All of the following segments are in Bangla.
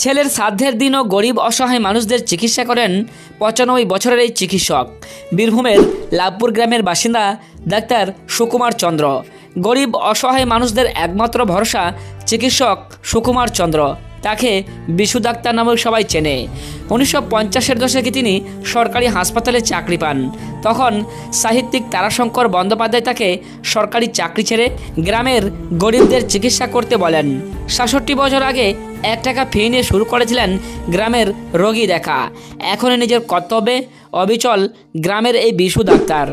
ছেলের শ্রাদ্ধের দিনও গরিব অসহায় মানুষদের চিকিৎসা করেন 95 বছরের এই চিকিৎসক, বীরভূমের লাভপুর গ্রামের বাসিন্দা ডাক্তার সুকুমার চন্দ্র। গরিব অসহায় মানুষদের একমাত্র ভরসা চিকিৎসক সুকুমার চন্দ্র। তাকে বিশু ডাক্তার নামেও সবাই চেনে। 1950-এর দশকে তিনি সরকারি হাসপাতালে চাকরি পান। তখন সাহিত্যিক তারাশঙ্কর বন্দ্যোপাধ্যায় তাকে সরকারি চাকরি ছেড়ে গ্রামের গরিবদের চিকিৎসা করতে বলেন। 66 বছর আগে 1 টাকা ফি নিয়ে শুরু করেছিলেন গ্রামের রোগী দেখা। এখন নিজের কর্তব্যে অবিচল গ্রামের এই বিশু ডাক্তার।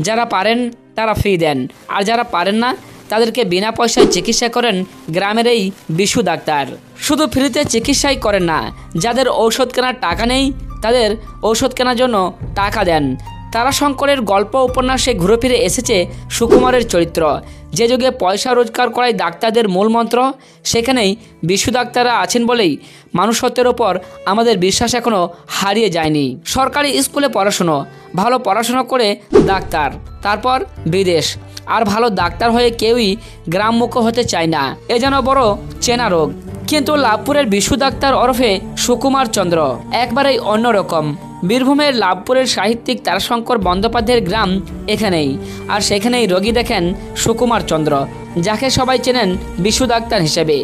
যারা পারেন তারা ফি দেন, আর যারা পারেন না তাদেরকে বিনা পয়সায় চিকিৎসা করেন গ্রামের এই বিশু ডাক্তার। শুধু ফ্রিতে চিকিৎসাই করেন না, যাদের ঔষধ কেনার টাকা নেই তাদের ঔষধ কেনার জন্য টাকা দেন। তারাশঙ্করের গল্প উপন্যাসে ঘুরে ফিরে এসেছে সুকুমারের চরিত্র। যে যুগে পয়সা রোজগার করাই ডাক্তারদের মূল মন্ত্র, সেখানেই বিশু ডাক্তাররা আছেন বলেই মানুষত্বের ওপর আমাদের বিশ্বাস এখনও হারিয়ে যায়নি। সরকারি স্কুলে পড়াশুনো, ভালো পড়াশোনা করে ডাক্তার, তারপর বিদেশ। আর ভালো ডাক্তার হয়ে কেউই গ্রামমুখ হতে চায় না, এ যেন বড় চেনা রোগ। কিন্তু লাভপুরের বিশু ডাক্তার ওরফে সুকুমার চন্দ্র একবারেই অন্যরকম। বীরভূমের লাভপুরের সাহিত্যিক তারাশঙ্কর বন্দ্যোপাধ্যায়ের গ্রাম এখানেই, আর সেখানেই রোগী দেখেন সুকুমার চন্দ্র, যাকে সবাই চেনেন বিশু ডাক্তার হিসেবে।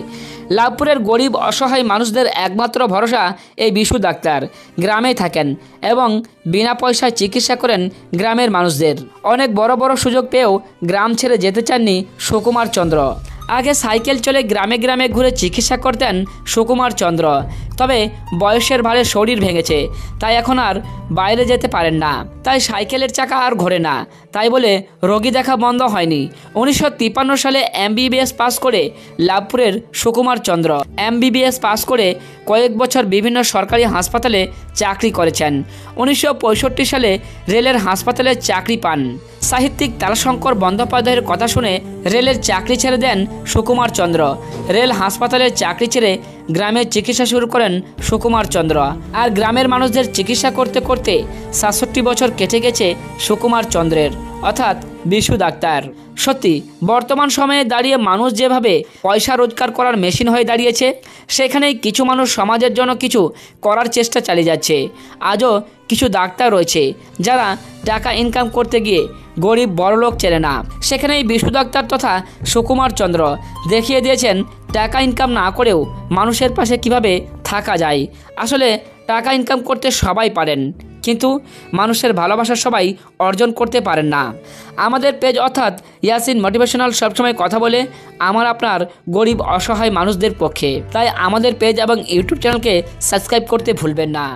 লাভপুরের গরিব অসহায় মানুষদের একমাত্র ভরসা এই বিশু ডাক্তার। গ্রামেই থাকেন এবং বিনা পয়সায় চিকিৎসা করেন গ্রামের মানুষদের। অনেক বড় বড় সুযোগ পেয়েও গ্রাম ছেড়ে যেতে চাননি সুকুমার চন্দ্র। আগে সাইকেল চলে গ্রামে গ্রামে ঘুরে চিকিৎসা করতেন সুকুমার চন্দ্র। তবে বয়সের ভারে শরীর ভেঙেছে, তাই এখন আর বাইরে যেতে পারেন না। তাই সাইকেলের চাকা আর ঘোরে না, তাই বলে রোগী দেখা বন্ধ হয়নি। 1953 সালে MBBS পাস করে লাভপুরের সুকুমার চন্দ্র MBBS পাস করে কয়েক বছর বিভিন্ন সরকারি হাসপাতালে চাকরি করেছেন। 1965 সালে রেলের হাসপাতালে চাকরি পান। সাহিত্যিক তারাশঙ্কর বন্দ্যোপাধ্যায়ের কথা শুনে রেলের চাকরি ছেড়ে দেন সুকুমার চন্দ্র। রেল হাসপাতালের চাকরি ছেড়ে গ্রামে চিকিৎসা শুরু করেন সুকুমার চন্দ্র। আর গ্রামের মানুষদের চিকিৎসা করতে করতে 67 বছর কেটে গেছে সুকুমার চন্দ্রের, অর্থাৎ বিশু ডাক্তার। সত্যি বর্তমান সময়ে দাঁড়িয়ে মানুষ যেভাবে পয়সা রোজগার করার মেশিন হয়ে দাঁড়িয়েছে, সেখানেই কিছু মানুষ সমাজের জন্য কিছু করার চেষ্টা চালিয়ে যাচ্ছে। আজও কিছু ডাক্তার রয়েছে যারা টাকা ইনকাম করতে গিয়ে গরিব বড়লোক চেনে না। সেখানেই বিশু ডাক্তার তথা সুকুমার চন্দ্র দেখিয়ে দিয়েছেন টাকা ইনকাম না করেও মানুষের পাশে কিভাবে থাকা যায়। আসলে টাকা ইনকাম করতে সবাই পারেন, কিন্তু মানুষের ভালোবাসা সবাই অর্জন করতে পারেন না। আমাদের পেজ অর্থাৎ ইয়াসিন মোটিভেশনাল সবসময় কথা বলে আমার আপনার গরিব অসহায় মানুষদের পক্ষে। তাই আমাদের পেজ এবং ইউটিউব চ্যানেলকে সাবস্ক্রাইব করতে ভুলবেন না।